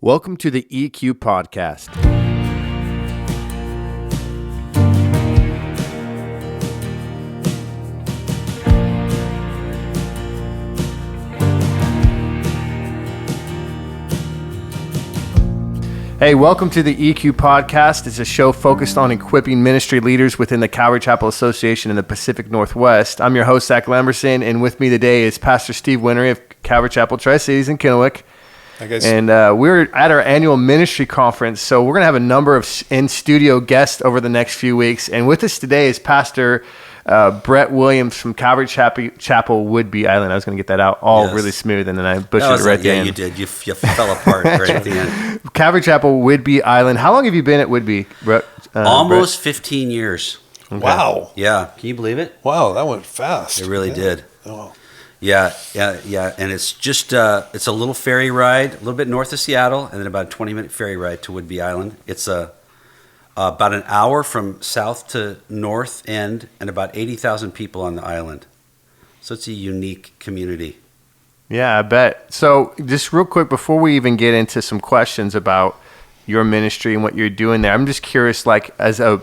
Welcome to the EQ Podcast. Hey, welcome to the EQ Podcast. It's a show focused on equipping ministry leaders within the Calvary Chapel Association in the Pacific Northwest. I'm your host, Zach Lamberson, and with me today is Pastor Steve Winnery of Calvary Chapel Tri-Cities in Kennewick. And we're at our annual ministry conference, so we're going to have a number of in-studio guests over the next few weeks. And with us today is Pastor Brett Williams from Calvary Chapel Whidbey Island. I was going to get that out really smooth, and then I butchered it right there. Yeah, you did. You fell apart right at the end. Calvary Chapel Whidbey Island. How long have you been at Whidbey, Brett? Almost 15 years. Okay. Wow. Yeah. Can you believe it? Wow, that went fast. It really did. Oh. Yeah. And it's just, it's a little ferry ride, a little bit north of Seattle, and then about a 20-minute ferry ride to Whidbey Island. It's about an hour from south to north end, and about 80,000 people on the island. So it's a unique community. Yeah, I bet. So just real quick, before we even get into some questions about your ministry and what you're doing there, I'm just curious, like as a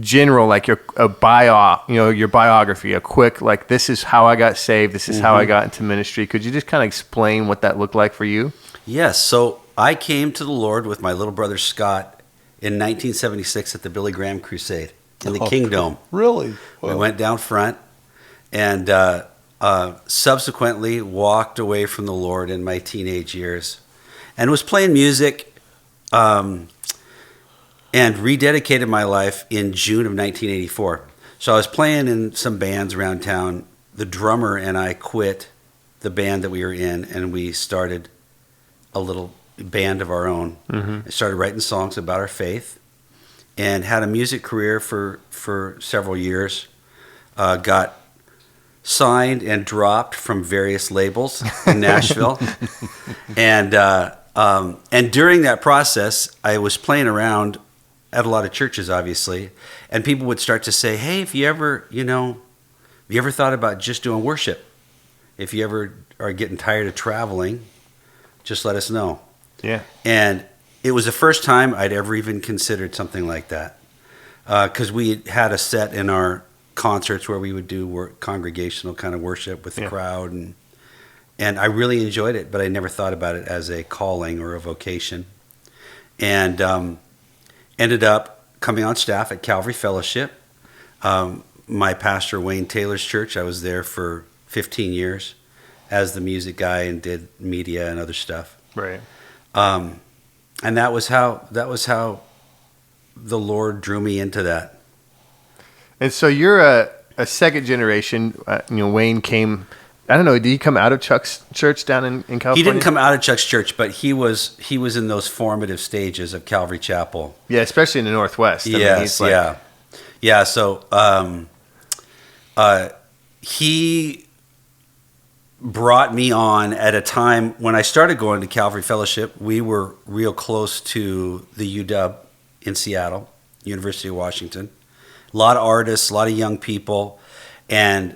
general, like your biography, a quick, like, this is how I got saved, this is how I got into ministry. Could you just kind of explain what that looked like for you? Yes. So I came to the Lord with my little brother Scott in 1976 at the Billy Graham Crusade in the Kingdom. Really? Wow. We went down front and subsequently walked away from the Lord in my teenage years and was playing music and rededicated my life in June of 1984. So I was playing in some bands around town. The drummer and I quit the band that we were in, and we started a little band of our own. I started writing songs about our faith and had a music career for several years. Got signed and dropped from various labels in Nashville. And during that process, I was playing around at a lot of churches, obviously, and people would start to say, hey, if you ever thought about just doing worship? If you ever are getting tired of traveling, just let us know. Yeah. And it was the first time I'd ever even considered something like that, because we had a set in our concerts where we would do congregational kind of worship with the crowd, and I really enjoyed it, but I never thought about it as a calling or a vocation. And ended up coming on staff at Calvary Fellowship. My pastor, Wayne Taylor's church, I was there for 15 years as the music guy and did media and other stuff. Right. And that was how the Lord drew me into that. And so you're a second generation. Wayne came. I don't know. Did he come out of Chuck's church down in California? He didn't come out of Chuck's church, but he was in those formative stages of Calvary Chapel. Yeah, especially in the Northwest. So he brought me on at a time when I started going to Calvary Fellowship. We were real close to the UW in Seattle, University of Washington. A lot of artists, a lot of young people, and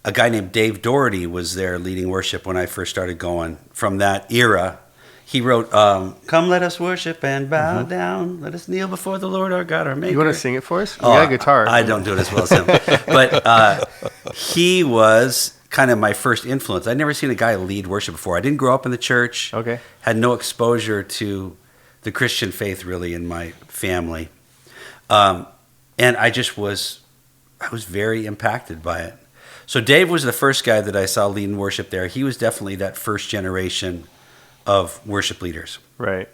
a guy named Dave Doherty was there leading worship when I first started going. From that era, he wrote, come let us worship and bow down. Let us kneel before the Lord our God, our Maker. You want to sing it for us? We got a guitar. I don't do it as well as him. But he was kind of my first influence. I'd never seen a guy lead worship before. I didn't grow up in the church. Okay. Had no exposure to the Christian faith really in my family. And I was very impacted by it. So Dave was the first guy that I saw leading worship there. He was definitely that first generation of worship leaders. Right.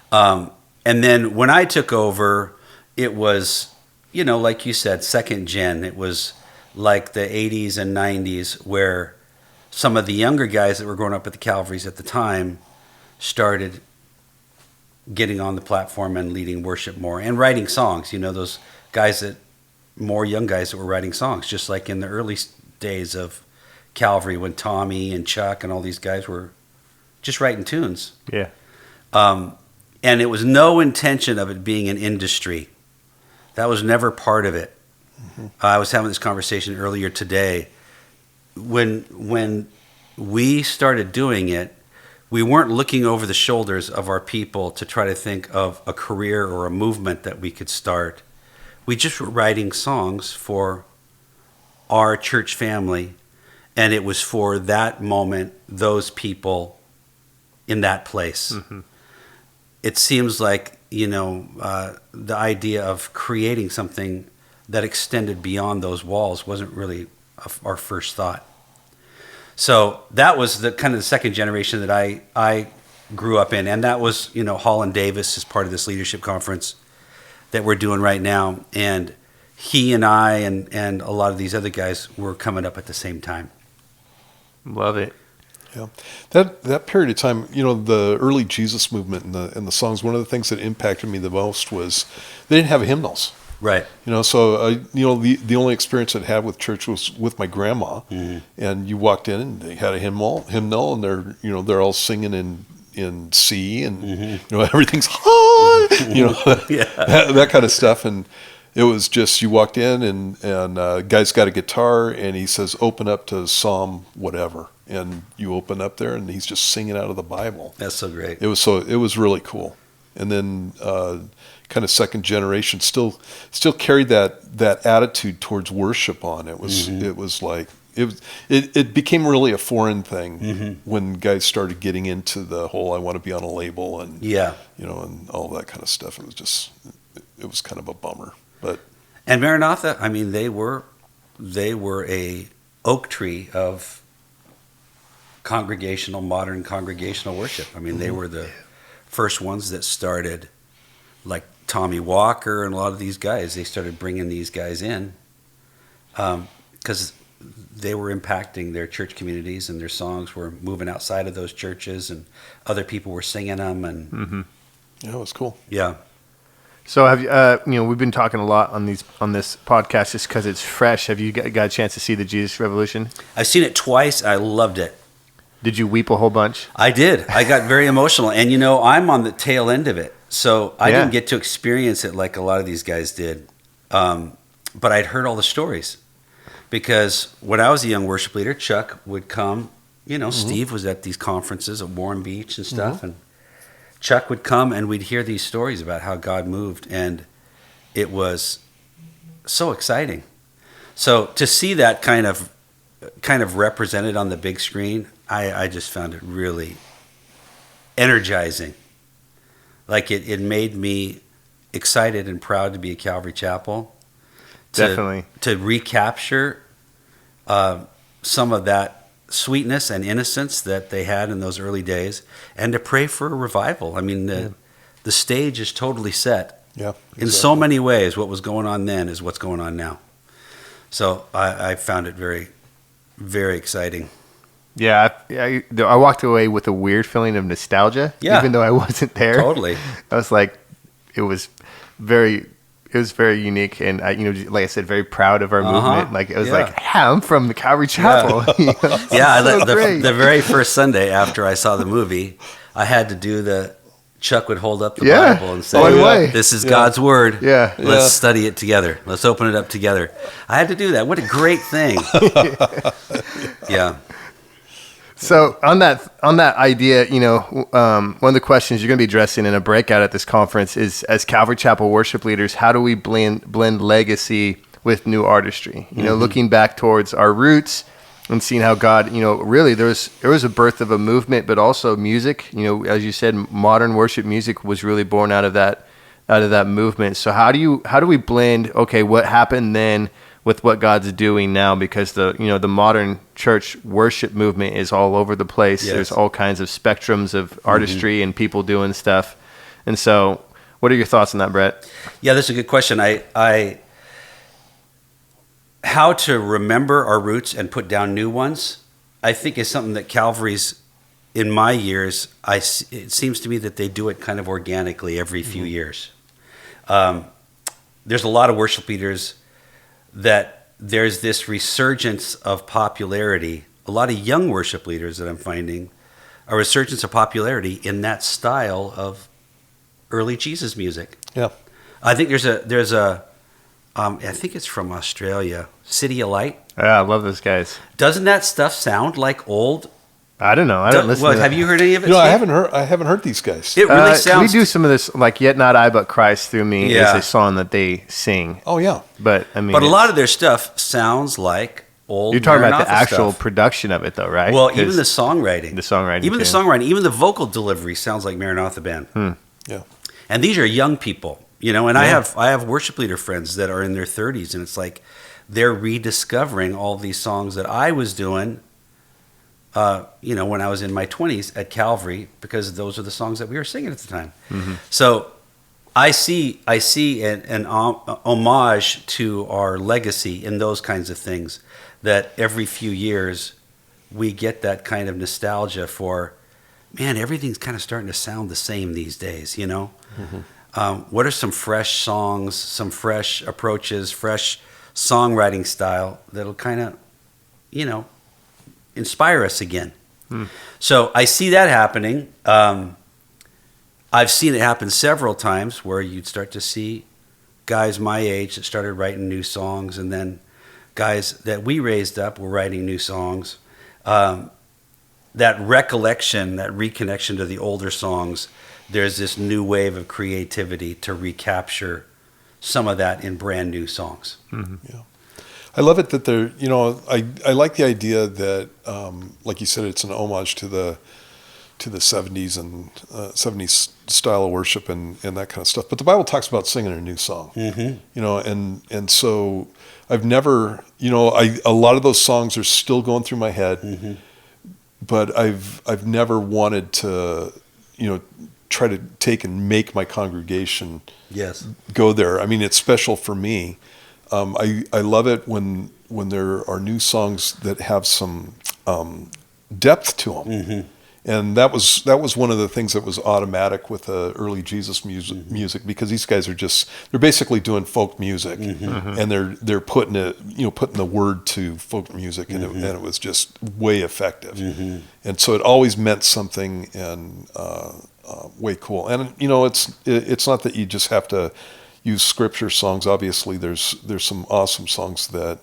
And then when I took over, it was, like you said, second gen. It was like the 80s and 90s where some of the younger guys that were growing up at the Calvaries at the time started getting on the platform and leading worship more and writing songs. Those guys more young guys that were writing songs, just like in the early days of Calvary when Tommy and Chuck and all these guys were just writing tunes. Yeah. And it was no intention of it being an industry. That was never part of it. I was having this conversation earlier today. When we started doing it, we weren't looking over the shoulders of our people to try to think of a career or a movement that we could start. We just were writing songs for our church family, and it was for that moment, those people in that place. Mm-hmm. It seems like, the idea of creating something that extended beyond those walls wasn't really our first thought. So that was the kind of the second generation that I grew up in, and that was, Holland Davis is part of this leadership conference that we're doing right now, and he and I and a lot of these other guys were coming up at the same time. Love it. Yeah, that period of time, the early Jesus movement and the songs. One of the things that impacted me the most was they didn't have hymnals. Right. So the only experience I'd had with church was with my grandma, mm-hmm. and you walked in and they had a hymnal, and they're all singing in C, and mm-hmm. Everything's high, yeah. that kind of stuff. And it was just, you walked in and guy's got a guitar and he says, open up to Psalm whatever. And you open up there and he's just singing out of the Bible. That's so great. It was really cool. And then kind of second generation still carried that attitude towards worship on. It was mm-hmm. it was like it became really a foreign thing mm-hmm. when guys started getting into the whole I want to be on a label and and all that kind of stuff. It was kind of a bummer. And Maranatha, I mean, they were a oak tree of modern congregational worship. I mean, they were the first ones that started, like Tommy Walker and a lot of these guys. They started bringing these guys in because they were impacting their church communities, and their songs were moving outside of those churches, and other people were singing them. And mm-hmm. Yeah, it was cool. Yeah. So have you, we've been talking a lot on this podcast just because it's fresh. Have you got a chance to see the Jesus Revolution? I've seen it twice. I loved it. Did you weep a whole bunch? I did. I got very emotional. And, I'm on the tail end of it. So I didn't get to experience it like a lot of these guys did. But I'd heard all the stories. Because when I was a young worship leader, Chuck would come. Mm-hmm. Steve was at these conferences at Warren Beach and stuff. Mm-hmm. And Chuck would come and we'd hear these stories about how God moved. And it was so exciting. So to see that kind of represented on the big screen, I just found it really energizing. Like it made me excited and proud to be a Calvary Chapel. Definitely. To recapture some of that sweetness and innocence that they had in those early days, and to pray for a revival. I mean, the stage is totally set. Yeah, exactly. In so many ways, what was going on then is what's going on now. So I found it very, very exciting. Yeah, I walked away with a weird feeling of nostalgia, even though I wasn't there. Totally. I was like, it was very unique, and like I said, very proud of our movement. Like it was like, yeah, I'm from the Calvary Chapel. Yeah, the very first Sunday after I saw the movie, I had to do Chuck would hold up the Bible and say, this is God's word. Yeah. Let's study it together. Let's open it up together. I had to do that. What a great thing. Yeah. So on that idea, one of the questions you're going to be addressing in a breakout at this conference is, as Calvary Chapel worship leaders, how do we blend legacy with new artistry? Looking back towards our roots and seeing how God, really there was a birth of a movement, but also music. As you said, modern worship music was really born out of that movement. So how do we blend? Okay, what happened then with what God's doing now? Because the modern church worship movement is all over the place. Yes. There's all kinds of spectrums of artistry and people doing stuff. And so, what are your thoughts on that, Brett? Yeah, that's a good question. How to remember our roots and put down new ones, I think, is something that Calvary's, in my years, it seems to me that they do it kind of organically every few years. There's a lot of worship leaders that there's this resurgence of popularity. A lot of young worship leaders that I'm finding, a resurgence of popularity in that style of early Jesus music. Yeah. I think there's a I think it's from Australia, City of Light. Yeah, I love those guys. Doesn't that stuff sound like old I don't know. I don't listen to that. Have you heard any of it? You know, Steve? I haven't heard these guys. It really sounds. We do some of this, like "Yet Not I But Christ Through Me" Yeah. is a song that they sing. Oh yeah. But I mean, But a lot of their stuff sounds like old. you're talking about the Maranatha actual stuff. production of it, though, right? Well, 'Cause even the songwriting, even the vocal delivery sounds like Maranatha Band. Yeah. And these are young people, you know. And I have worship leader friends that are in their 30s, and it's like they're rediscovering all these songs that I was doing. You know, when I was in my 20s at Calvary, because those are the songs that we were singing at the time. Mm-hmm. So I see an homage to our legacy in those kinds of things, that every few years we get that kind of nostalgia for, man, everything's kind of starting to sound the same these days, you know? Mm-hmm. What are some fresh songs, some fresh approaches, fresh songwriting style that'll kind of, you know, inspire us again? So I see that happening. I've seen it happen several times where you'd start to see guys my age that started writing new songs, and then guys that we raised up were writing new songs. That recollection, that reconnection to the older songs, there's this new wave of creativity to recapture some of that in brand new songs. Mm-hmm. Yeah. I love it that they're, you know, I like the idea that, like you said, it's an homage to the 70s and 70s style of worship and that kind of stuff. But the Bible talks about singing a new song, you know, and so I've never, you know, a lot of those songs are still going through my head, but I've never wanted to, you know, try to take and make my congregation go there. I mean, it's special for me. I love it when there are new songs that have some depth to them, and that was one of the things that was automatic with the early Jesus music, because these guys they're basically doing folk music, and they're putting the word to folk music, and it was just way effective, and so it always meant something, and way cool. And you know, it's not that you just have to use scripture songs. Obviously, there's some awesome songs that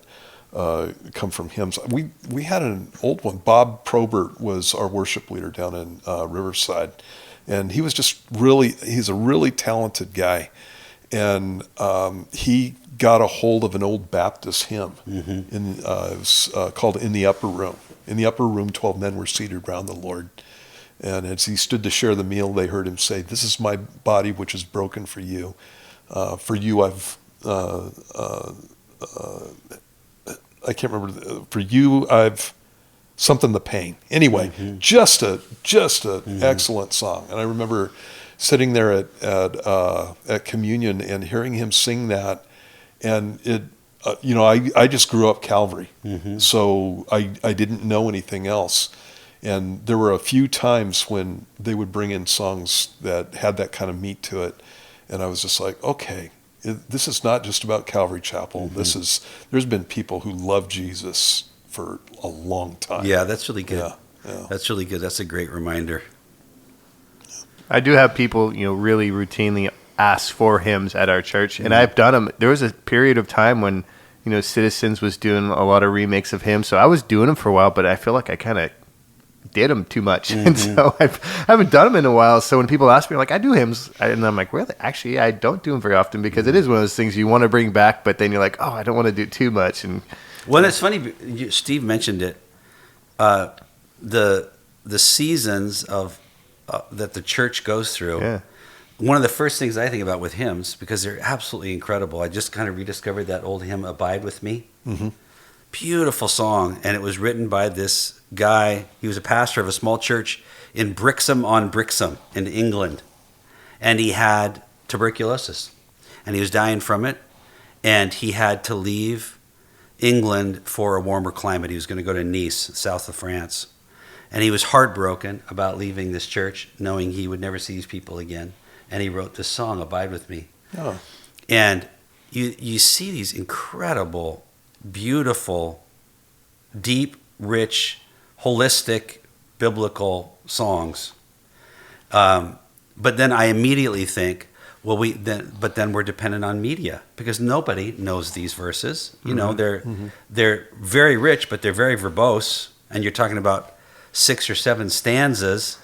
come from hymns. We had an old one. Bob Probert was our worship leader down in Riverside, and he was he's a really talented guy, and he got a hold of an old Baptist hymn. It was called "In the Upper Room." In the upper room, 12 men were seated round the Lord. And as he stood to share the meal, they heard him say, "This is my body, which is broken for you. For you, I can't remember. For you, I've something the pain." Anyway, just an excellent song. And I remember sitting there at communion and hearing him sing that, and it. You know, I just grew up Calvary, so I didn't know anything else. And there were a few times when they would bring in songs that had that kind of meat to it, and I was just like, okay, this is not just about Calvary Chapel. There's been people who love Jesus for a long time. Yeah, that's really good. Yeah. That's really good. That's a great reminder. I do have people, you know, really routinely ask for hymns at our church, and I've done them. There was a period of time when, you know, Citizens was doing a lot of remakes of hymns, so I was doing them for a while, but I feel like I kind of did them too much, and so I haven't done them in a while. So when people ask me, like, I do hymns, and I'm like, really? Actually, I don't do them very often, because it is one of those things you want to bring back, but then you're like, oh, I don't want to do too much. And well, it's funny. Steve mentioned it. The seasons of that the church goes through. Yeah. One of the first things I think about with hymns, because they're absolutely incredible. I just kind of rediscovered that old hymn, "Abide with Me." Beautiful song, and it was written by this guy. He was a pastor of a small church in Brixham in England, and he had tuberculosis, and he was dying from it, and he had to leave England for a warmer climate. He was going to go to Nice, south of France, and he was heartbroken about leaving this church, knowing he would never see these people again, and he wrote this song, "Abide with Me." Oh. And you see these incredible, beautiful, deep, rich, holistic, biblical songs. But then I immediately think, well, but then we're dependent on media, because nobody knows these verses. You know, they're very rich, but they're very verbose. And you're talking about 6 or 7 stanzas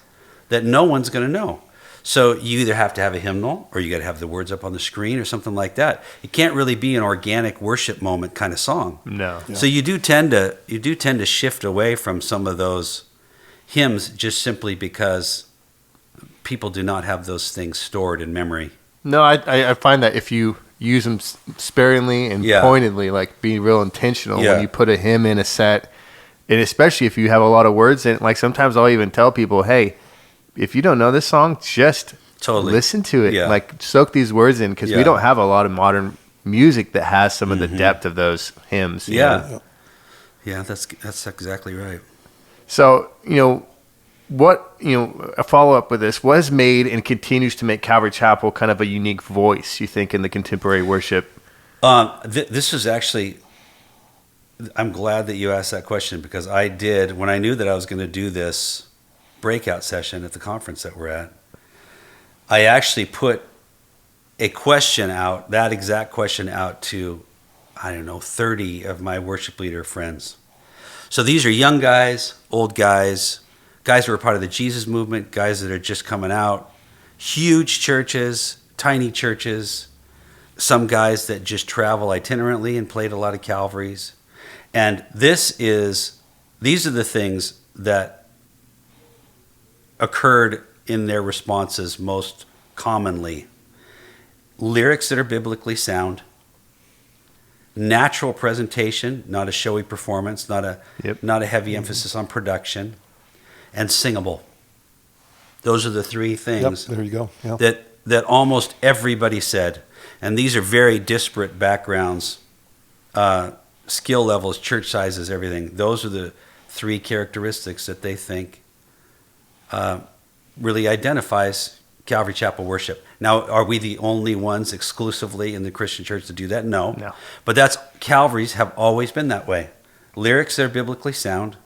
that no one's going to know. So you either have to have a hymnal, or you got to have the words up on the screen or something like that. It can't really be an organic worship moment kind of song. No. Yeah. So you do tend to shift away from some of those hymns just simply because people do not have those things stored in memory. No, I find that if you use them sparingly and Yeah. pointedly, like being real intentional Yeah. when you put a hymn in a set, and especially if you have a lot of words in it, like sometimes I'll even tell people, hey, if you don't know this song, just Totally. listen to it. Yeah. Like soak these words in, because Yeah. we don't have a lot of modern music that has some of the depth of those hymns. you know? Yeah. Yeah, that's exactly right. So, a follow-up with this, what has made and continues to make Calvary Chapel kind of a unique voice, you think, in the contemporary worship? This is actually, I'm glad that you asked that question, because when I knew that I was going to do this breakout session at the conference that we're at, I actually put a question out, that exact question out to, 30 of my worship leader friends. So these are young guys, old guys who are part of the Jesus movement, guys that are just coming out, huge churches, tiny churches, some guys that just travel itinerantly and played a lot of Calvaries. And these are the things that occurred in their responses most commonly. Lyrics that are biblically sound, natural presentation, not a showy performance, not a heavy emphasis on production, and singable. Those are the 3 things Yep, there you go. Yeah. that almost everybody said. And these are very disparate backgrounds, skill levels, church sizes, everything. Those are the 3 characteristics that they think really identifies Calvary Chapel worship. Now, are we the only ones exclusively in the Christian church to do that? No. But Calvary's have always been that way. Lyrics that are biblically sound,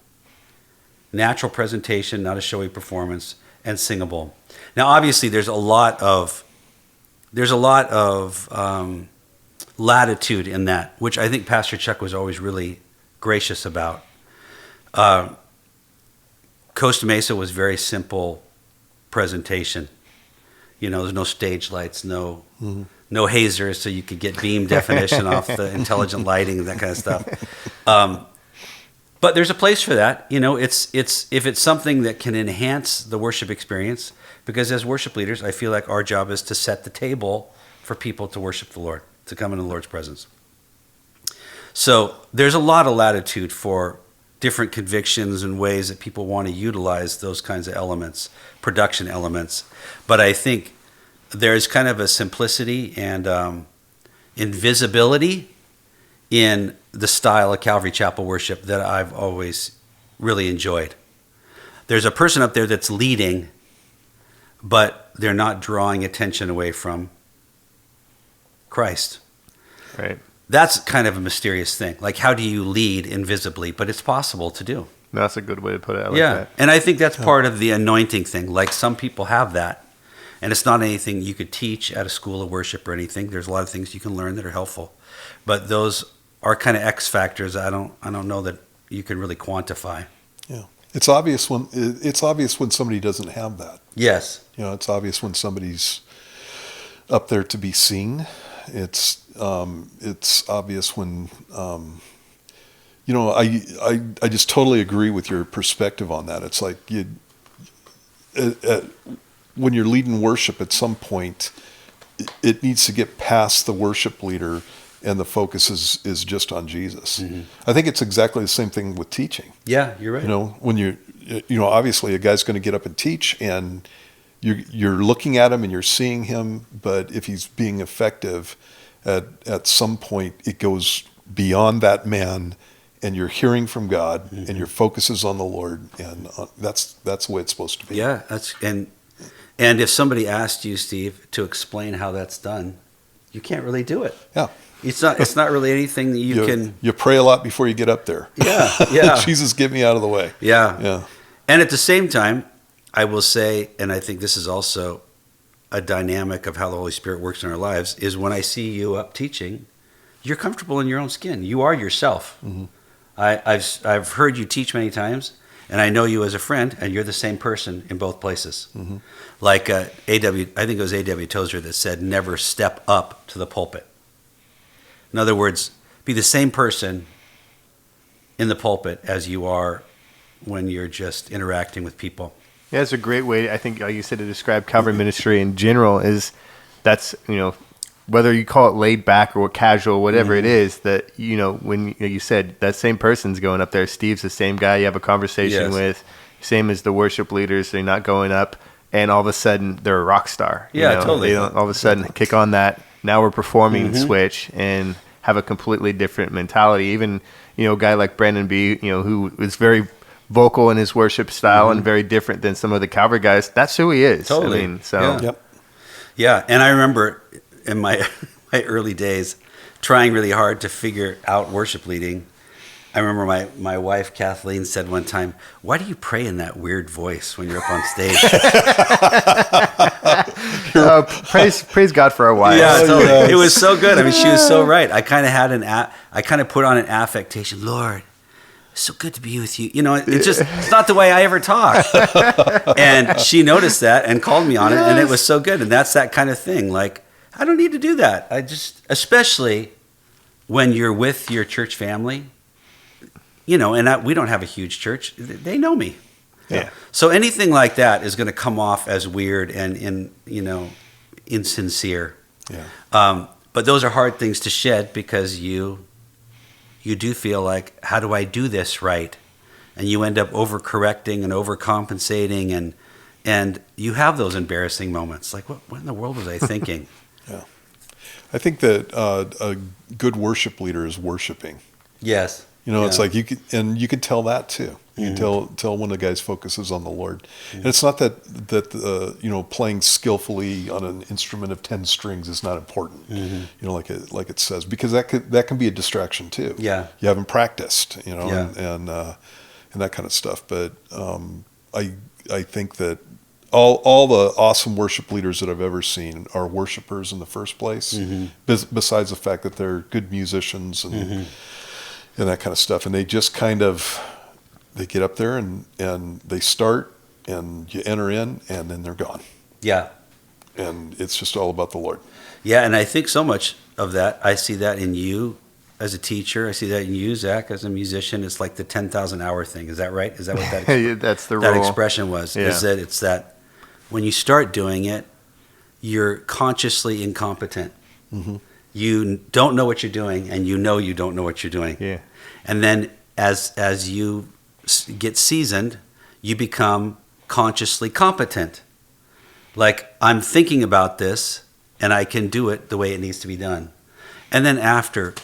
natural presentation, not a showy performance, and singable. Now, obviously, there's a lot of latitude in that, which I think Pastor Chuck was always really gracious about. Costa Mesa was very simple presentation. There's no stage lights, no hazers, so you could get beam definition off the intelligent lighting and that kind of stuff. But there's a place for that. It's if it's something that can enhance the worship experience, because as worship leaders, I feel like our job is to set the table for people to worship the Lord, to come into the Lord's presence. So there's a lot of latitude for different convictions and ways that people want to utilize those kinds of elements, production elements. But I think there's kind of a simplicity and invisibility in the style of Calvary Chapel worship that I've always really enjoyed. There's a person up there that's leading, but they're not drawing attention away from Christ. Right. That's kind of a mysterious thing. Like, how do you lead invisibly? But it's possible to do. That's a good way to put it. I like Yeah. that. And I think that's part of the anointing thing. Like, some people have that. And it's not anything you could teach at a school of worship or anything. There's a lot of things you can learn that are helpful. But those are kind of X factors I don't know that you can really quantify. Yeah. It's obvious when somebody doesn't have that. Yes. It's obvious when somebody's up there to be seen. It's obvious when I just totally agree with your perspective on that. It's like when you're leading worship, at some point it needs to get past the worship leader, and the focus is just on Jesus. Mm-hmm. I think it's exactly the same thing with teaching. Yeah, you're right. When obviously a guy's going to get up and teach, and you're looking at him and you're seeing him, but if he's being effective, at some point it goes beyond that man, and you're hearing from God, mm-hmm. and your focus is on the Lord, and that's the way it's supposed to be. Yeah, and if somebody asked you, Steve, to explain how that's done, you can't really do it. Yeah. It's not really anything that you can. You pray a lot before you get up there. Yeah. Jesus, get me out of the way. Yeah. And at the same time, I will say, and I think this is also a dynamic of how the Holy Spirit works in our lives, is when I see you up teaching, you're comfortable in your own skin. You are yourself. Mm-hmm. I've heard you teach many times, and I know you as a friend, and you're the same person in both places. Like I think it was A.W. Tozer that said, never step up to the pulpit. In other words, be the same person in the pulpit as you are when you're just interacting with people. Yeah, it's a great way, I think, like you said, to describe Calvary ministry in general is that's, whether you call it laid back or casual, whatever it is, that, when you said that same person's going up there, Steve's the same guy you have a conversation with, same as the worship leaders, they're not going up, and all of a sudden they're a rock star. Totally. They don't all of a sudden kick on that, now we're performing switch and have a completely different mentality. Even, a guy like Brandon B., who is very vocal in his worship style and very different than some of the Calvary guys, that's who he is. Totally. I mean, so. Yeah, and I remember in my early days trying really hard to figure out worship leading. I remember my wife Kathleen said one time, "Why do you pray in that weird voice when you're up on stage?" Praise God for our wives. Yeah, totally. Yes. It was so good. I mean, she was so right. I kind of put on an affectation. Lord, it's so good to be with you. It's not the way I ever talk. And she noticed that and called me on it, and it was so good. And that's that kind of thing. Like, I don't need to do that. Especially when you're with your church family, and we don't have a huge church. They know me. Yeah. So anything like that is going to come off as weird and insincere. Yeah. But those are hard things to shed because you do feel like, how do I do this right? And you end up overcorrecting and overcompensating, and you have those embarrassing moments. Like, what in the world was I thinking? Yeah. I think that a good worship leader is worshiping. Yes. It's like you can tell that too. You can tell when the guy's focus is on the Lord. And it's not that playing skillfully on an instrument of 10 strings is not important. Like it says, because that can be a distraction too. Yeah. You haven't practiced, and that kind of stuff. But I think that all the awesome worship leaders that I've ever seen are worshipers in the first place. Besides the fact that they're good musicians and that kind of stuff, and they just kind of they get up there and they start, and you enter in, and then they're gone. Yeah. And it's just all about the Lord. Yeah, and I think so much of that, I see that in you as a teacher. I see that in you, Zach, as a musician. It's like the 10,000 hour thing. Is that right? Is that what that's the that rule. expression was? Yeah. Is that it's that when you start doing it, you're consciously incompetent. You don't know what you're doing, and you don't know what you're doing. Yeah. And then as you get seasoned, you become consciously competent. Like, I'm thinking about this, and I can do it the way it needs to be done. And then after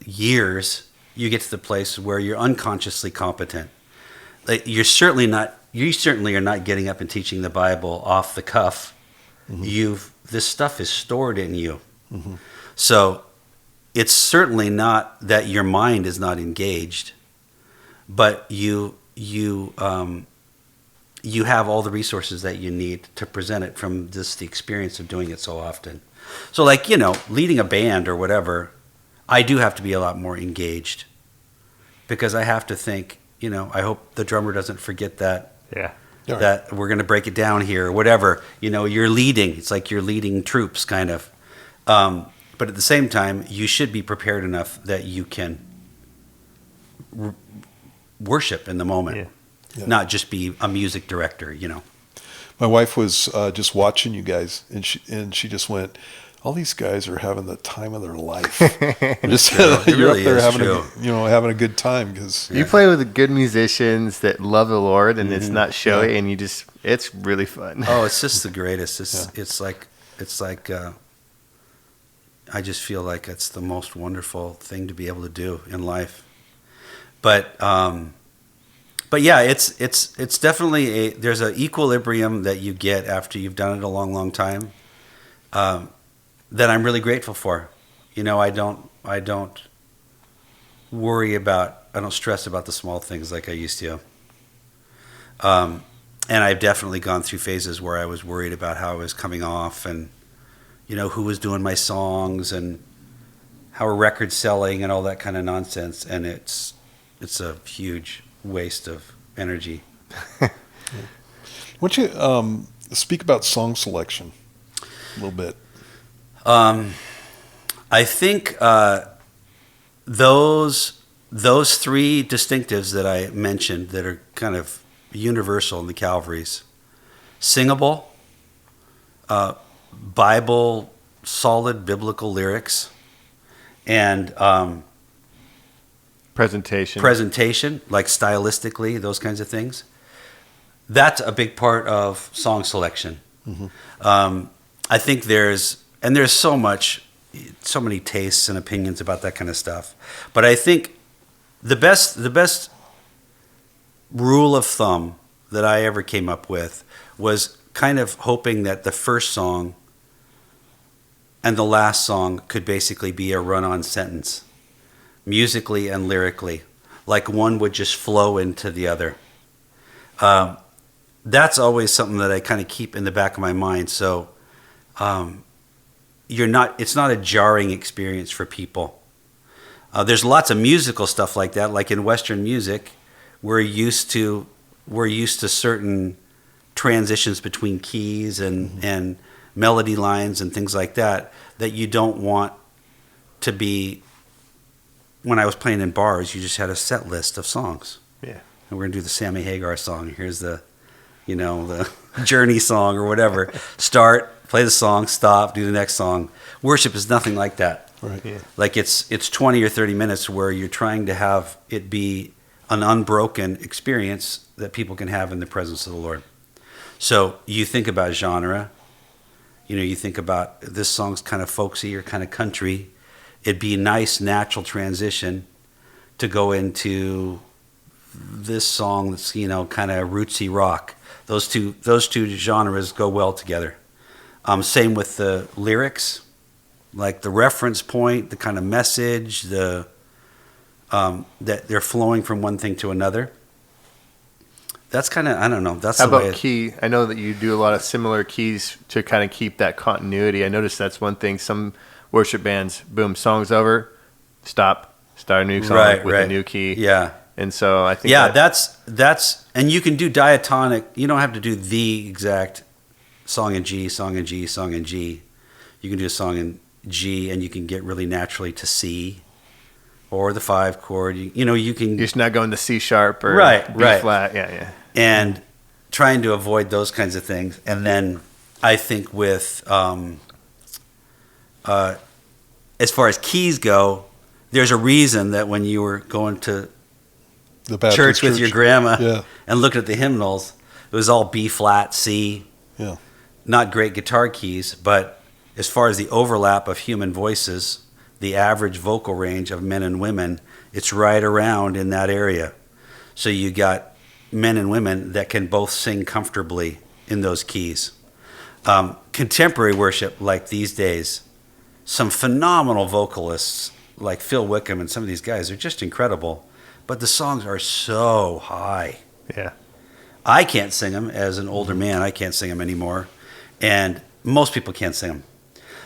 years, you get to the place where you're unconsciously competent. Like, you certainly are not getting up and teaching the Bible off the cuff. This stuff is stored in you. So it's certainly not that your mind is not engaged, but you have all the resources that you need to present it from just the experience of doing it so often. So, like, leading a band or whatever, I do have to be a lot more engaged because I have to think, I hope the drummer doesn't forget that. Yeah. That we're going to break it down here or whatever. You're leading. It's like you're leading troops, kind of. But at the same time, you should be prepared enough that you can worship in the moment, not just be a music director, My wife was just watching you guys, and she just went, all these guys are having the time of their life. You're up there having a good time because you play with good musicians that love the Lord, and it's not showy, and it's really fun. Oh, it's just the greatest. It's like I just feel like it's the most wonderful thing to be able to do in life. But yeah, it's definitely there's an equilibrium that you get after you've done it a long, long time. That I'm really grateful for. I don't stress about the small things like I used to. And I've definitely gone through phases where I was worried about how I was coming off and, who was doing my songs and how are records selling and all that kind of nonsense. And it's a huge waste of energy. Why don't you speak about song selection a little bit? I think those three distinctives that I mentioned that are kind of universal in the Calvaries: singable, Bible, solid biblical lyrics, and presentation, like stylistically, those kinds of things. That's a big part of song selection. Mm-hmm. I think there's so many tastes and opinions about that kind of stuff. But I think the best rule of thumb that I ever came up with was kind of hoping that the first song and the last song could basically be a run-on sentence, musically and lyrically, like one would just flow into the other. That's always something that I kind of keep in the back of my mind. So it's not a jarring experience for people. There's lots of musical stuff like that. Like in Western music, we're used to certain transitions between keys and melody lines and things like that you don't want to be. When I was playing in bars, you just had a set list of songs. Yeah. And we're gonna do the Sammy Hagar song. Here's the Journey song or whatever. Start, play the song, stop, do the next song. Worship is nothing like that. Right. Yeah. Like it's 20 or 30 minutes where you're trying to have it be an unbroken experience that people can have in the presence of the Lord. So you think about genre. You think about this song's kind of folksy or kind of country. It'd be a nice natural transition to go into this song that's kind of rootsy rock. Those two genres go well together. Same with the lyrics, like the reference point, the kind of message, that they're flowing from one thing to another. That's kind of, I don't know. That's How the way about key? I know that you do a lot of similar keys to kind of keep that continuity. I noticed that's one thing. Some worship bands, boom, song's over, stop, start a new song with a new key. Yeah. And so I think that's and you can do diatonic. You don't have to do the exact song in G, song in G, song in G. You can do a song in G and you can get really naturally to C or the 5 chord. You can. You're just not going to C sharp or B flat. Yeah. And trying to avoid those kinds of things. And then I think with as far as keys go, there's a reason that when you were going to The Baptist church with your grandma and looking at the hymnals, it was all B flat, C. Yeah. Not great guitar keys, but as far as the overlap of human voices, the average vocal range of men and women, it's right around in that area. So you got men and women that can both sing comfortably in those keys. Contemporary worship, like these days, some phenomenal vocalists like Phil Wickham and some of these guys are just incredible, but the songs are so high. Yeah. I can't sing them as an older man. I can't sing them anymore, and most people can't sing them.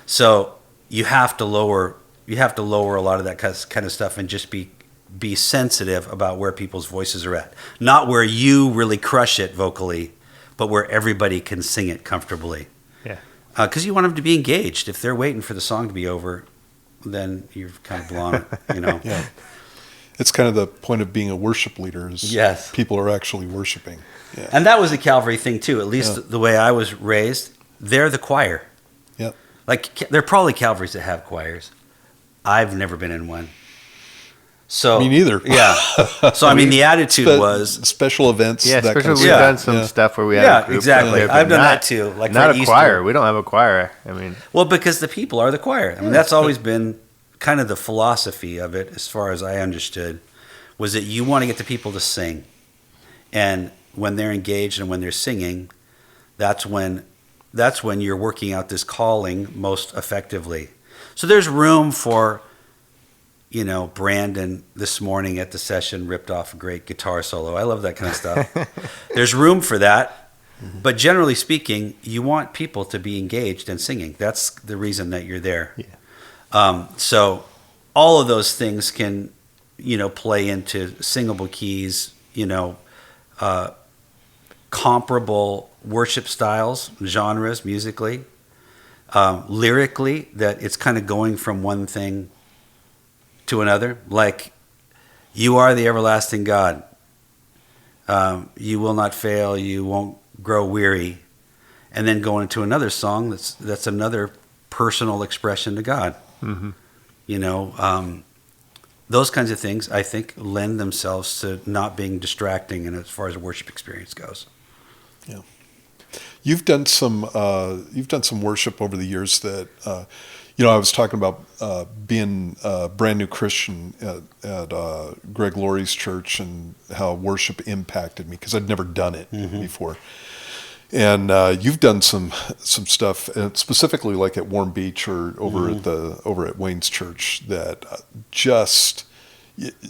So you have to lower a lot of that kind of stuff and just be sensitive about where people's voices are at. Not where you really crush it vocally, but where everybody can sing it comfortably. Yeah. Because you want them to be engaged. If they're waiting for the song to be over, then you've kind of blown it, Yeah. It's kind of the point of being a worship leader is people are actually worshiping. Yeah. And that was a Calvary thing too, at least the way I was raised. They're the choir. Yep. Like, there are probably Calvaries that have choirs. I've never been in one. So me neither. Yeah. So I mean, the attitude was special events. Yeah, that especially kind of we've stuff. done some stuff where we had a group exactly. there, but I've done that too. Like not for a Easter. choir. We don't have a choir. I mean, well, because the people are the choir. I mean, that's always been kind of the philosophy of it, as far as I understood, was that you want to get the people to sing, and when they're engaged and when they're singing, that's when you're working out this calling most effectively. So there's room for, Brandon this morning at the session ripped off a great guitar solo. I love that kind of stuff. There's room for that. But generally speaking, you want people to be engaged and singing. That's the reason that you're there. Yeah. So all of those things can, play into singable keys, comparable worship styles, genres, musically, lyrically, that it's kind of going from one thing to another. Like, you are the everlasting God. You will not fail. You won't grow weary. And then going into another song that's another personal expression to God. Mm-hmm. You know, those kinds of things, I think, lend themselves to not being distracting, and as far as a worship experience goes. Yeah. You've done some worship over the years that, I was talking about being a brand new Christian at Greg Laurie's church and how worship impacted me because I'd never done it before. And you've done some stuff, and specifically like at Warm Beach or over at Wayne's church, that just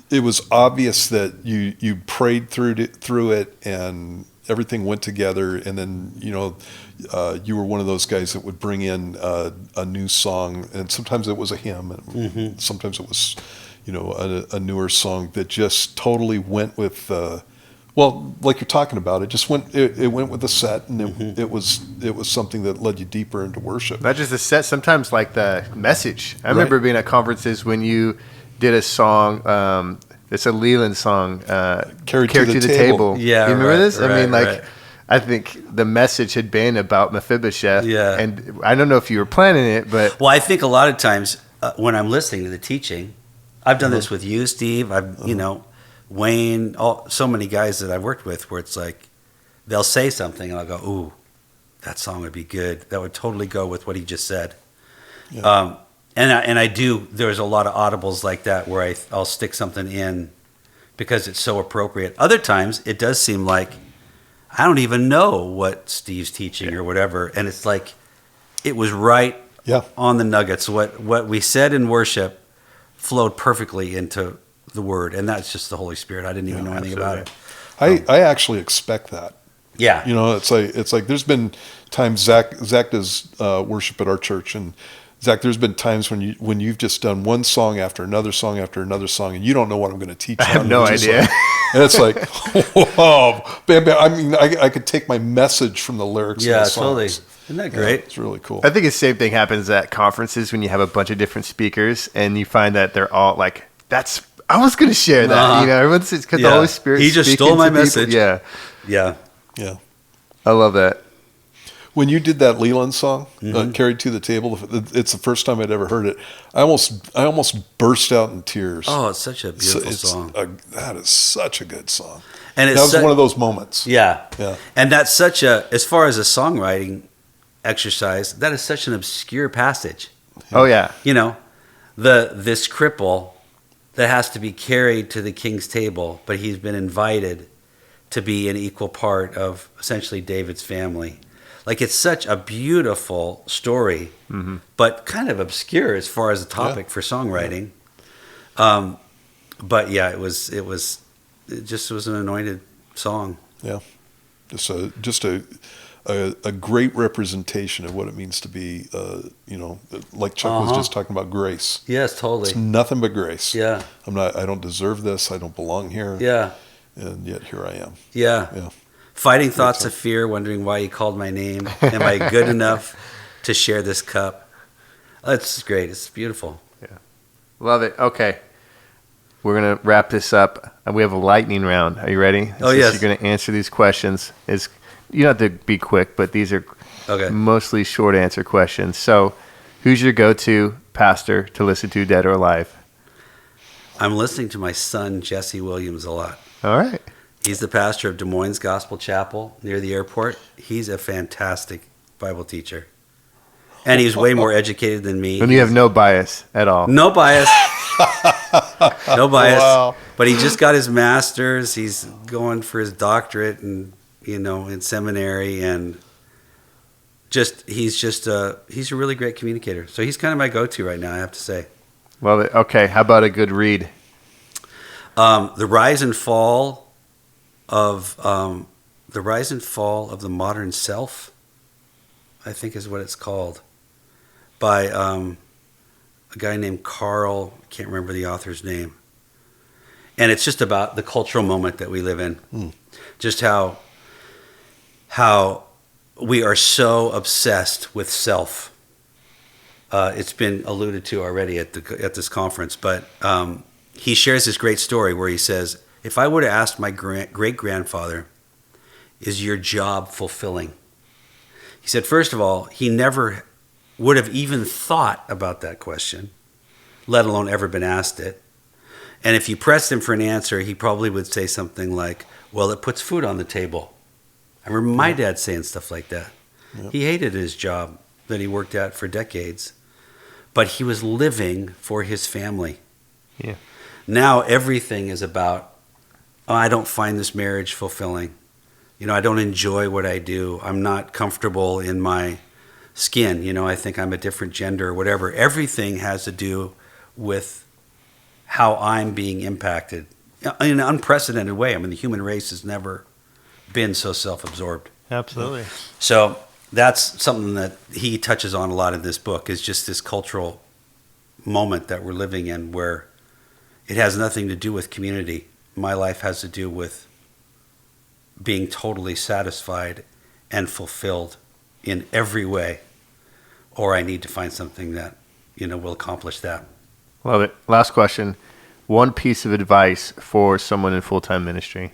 it was obvious that you prayed through it and everything went together. And then you were one of those guys that would bring in a new song, and sometimes it was a hymn, and sometimes it was a newer song that just totally went with. Well, like you're talking about, it just went. It went with the set, and it was something that led you deeper into worship. Not just the set, sometimes like the message. I remember being at conferences when you did a song. It's a Leland song, "Carried to the Table." Yeah, you remember this? I mean, right. I think the message had been about Mephibosheth. Yeah, and I don't know if you were planning it, but well, I think a lot of times when I'm listening to the teaching, I've done this with you, Steve. Wayne, so many guys that I've worked with, where it's like they'll say something and I'll go, "Ooh, that song would be good. That would totally go with what he just said." Yeah. And I do. There's a lot of audibles like that where I'll stick something in because it's so appropriate. Other times it does seem like I don't even know what Steve's teaching or whatever, and it's like it was right on the nuggets. What we said in worship flowed perfectly into the word, and that's just the Holy Spirit. I didn't even know anything about it. I actually expect that. Yeah, it's like there's been times Zach does worship at our church, and Zach, there's been times when you've just done one song after another song after another song, and you don't know what I'm going to teach. I have no idea. And it's like, whoa, bam. I mean, I could take my message from the lyrics. Yeah, of the songs. totally. Isn't that great? Yeah, it's really cool. I think the same thing happens at conferences when you have a bunch of different speakers and you find that they're all like, I was going to share that. Everyone's because the Holy Spirit. He just stole my message. Yeah. I love that. When you did that Leland song, "Carried to the Table," it's the first time I'd ever heard it. I almost burst out in tears. Oh, it's such a beautiful song. That is such a good song. And that was one of those moments. Yeah. Yeah. And that's as far as a songwriting exercise, that is such an obscure passage. Oh yeah. This cripple that has to be carried to the king's table, but he's been invited to be an equal part of essentially David's family. Like, it's such a beautiful story, but kind of obscure as far as a topic for songwriting. But yeah, it just was an anointed song. Yeah, just a great representation of what it means to be, like Chuck was just talking about, grace. Yes, totally. It's nothing but grace. Yeah. I don't deserve this. I don't belong here. Yeah. And yet here I am. Yeah. Yeah. Fighting thoughts of fear, wondering why he called my name. Am I good enough to share this cup? It's great. It's beautiful. Yeah. Love it. Okay. We're going to wrap this up. We have a lightning round. Are you ready? Yes. You're going to answer these questions. You don't have to be quick, but these are mostly short answer questions. So, who's your go-to pastor to listen to, dead or alive? I'm listening to my son, Jesse Williams, a lot. All right. He's the pastor of Des Moines Gospel Chapel near the airport. He's a fantastic Bible teacher. And he's way more educated than me. And you have no bias at all. No bias. No bias. Wow. But he just got his master's. He's going for his doctorate and in seminary, and he's a really great communicator. So he's kind of my go-to right now, I have to say. Love it. Okay, how about a good read? The Rise and Fall of the Modern Self, I think is what it's called, by a guy named Carl. I can't remember the author's name. And it's just about the cultural moment that we live in. Just how we are so obsessed with self. It's been alluded to already at this conference, but he shares this great story where he says, if I would have asked my great-grandfather, is your job fulfilling? He said, first of all, he never would have even thought about that question, let alone ever been asked it. And if you pressed him for an answer, he probably would say something like, well, it puts food on the table. I remember my dad saying stuff like that. Yep. He hated his job that he worked at for decades, but he was living for his family. Yeah. Now everything is about, I don't find this marriage fulfilling. I don't enjoy what I do. I'm not comfortable in my skin. I think I'm a different gender or whatever. Everything has to do with how I'm being impacted in an unprecedented way. I mean, the human race has never been so self-absorbed. Absolutely. So that's something that he touches on a lot in this book, is just this cultural moment that we're living in where it has nothing to do with community. My life has to do with being totally satisfied and fulfilled in every way, or I need to find something that, will accomplish that. Love it. Last question. One piece of advice for someone in full-time ministry.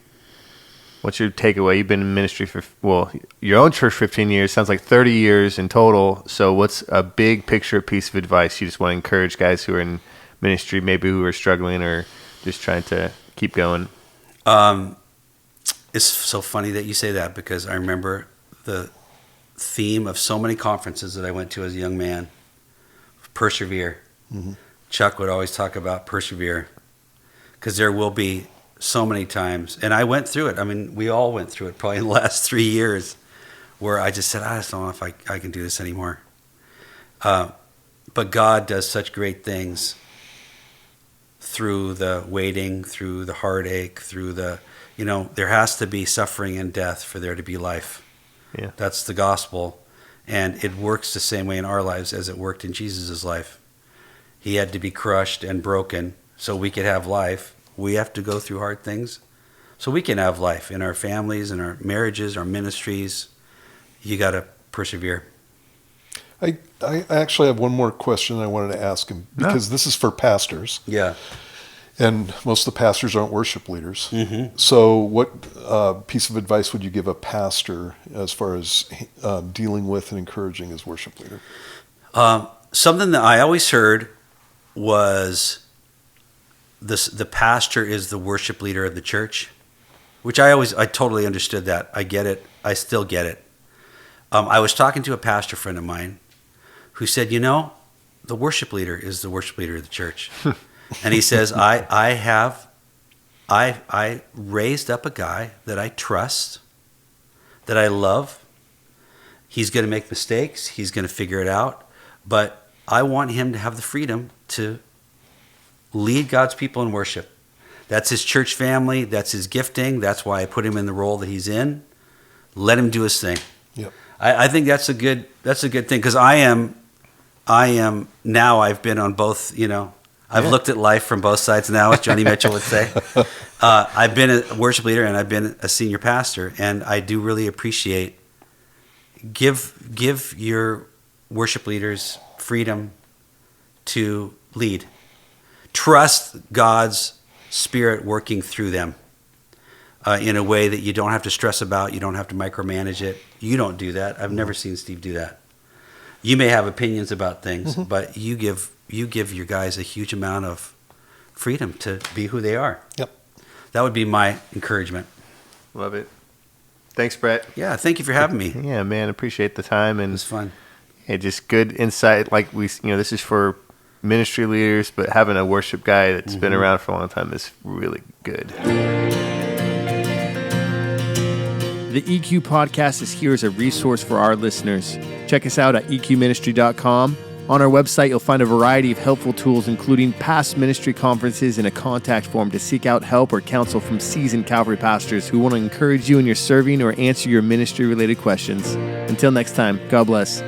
What's your takeaway? You've been in ministry for, your own church 15 years. Sounds like 30 years in total. So what's a big picture piece of advice you just want to encourage guys who are in ministry, maybe who are struggling or just trying to keep going? It's so funny that you say that, because I remember the theme of so many conferences that I went to as a young man, persevere. Mm-hmm. Chuck would always talk about persevere, because there will be so many times, and I went through it. I mean, we all went through it probably in the last 3 years, where I just said, I just don't know if I can do this anymore. But God does such great things through the waiting, through the heartache, through the, there has to be suffering and death for there to be life. Yeah. That's the gospel. And it works the same way in our lives as it worked in Jesus' life. He had to be crushed and broken so we could have life. We have to go through hard things so we can have life in our families, in our marriages, our ministries. You got to persevere. I actually have one more question I wanted to ask him, because this is for pastors. Yeah. And most of the pastors aren't worship leaders. Mm-hmm. So what piece of advice would you give a pastor as far as dealing with and encouraging his worship leader? Something that I always heard was the pastor is the worship leader of the church, which I totally understood that. I get it. I still get it. I was talking to a pastor friend of mine who said, the worship leader is the worship leader of the church. And he says, I raised up a guy that I trust, that I love. He's going to make mistakes. He's going to figure it out. But I want him to have the freedom to lead God's people in worship. That's his church family. That's his gifting. That's why I put him in the role that he's in. Let him do his thing. Yep. I think that's a good thing, because I am now, I've been on both, I've looked at life from both sides now, as Johnny Mitchell would say. I've been a worship leader and I've been a senior pastor, and I do really appreciate give your worship leaders freedom to lead. Trust God's Spirit working through them in a way that you don't have to stress about. You don't have to micromanage it. You don't do that. I've never seen Steve do that. You may have opinions about things, but you give your guys a huge amount of freedom to be who they are. Yep. That would be my encouragement. Love it. Thanks, Brett. Yeah, thank you for having me. Yeah, man, appreciate the time, It and was fun. yeah, just good insight. Like this is for ministry leaders, but having a worship guy that's been around for a long time is really good. The EQ podcast is here as a resource for our listeners. Check us out at eqministry.com. On our website, you'll find a variety of helpful tools, including past ministry conferences and a contact form to seek out help or counsel from seasoned Calvary pastors who want to encourage you in your serving or answer your ministry-related questions. Until next time, God bless.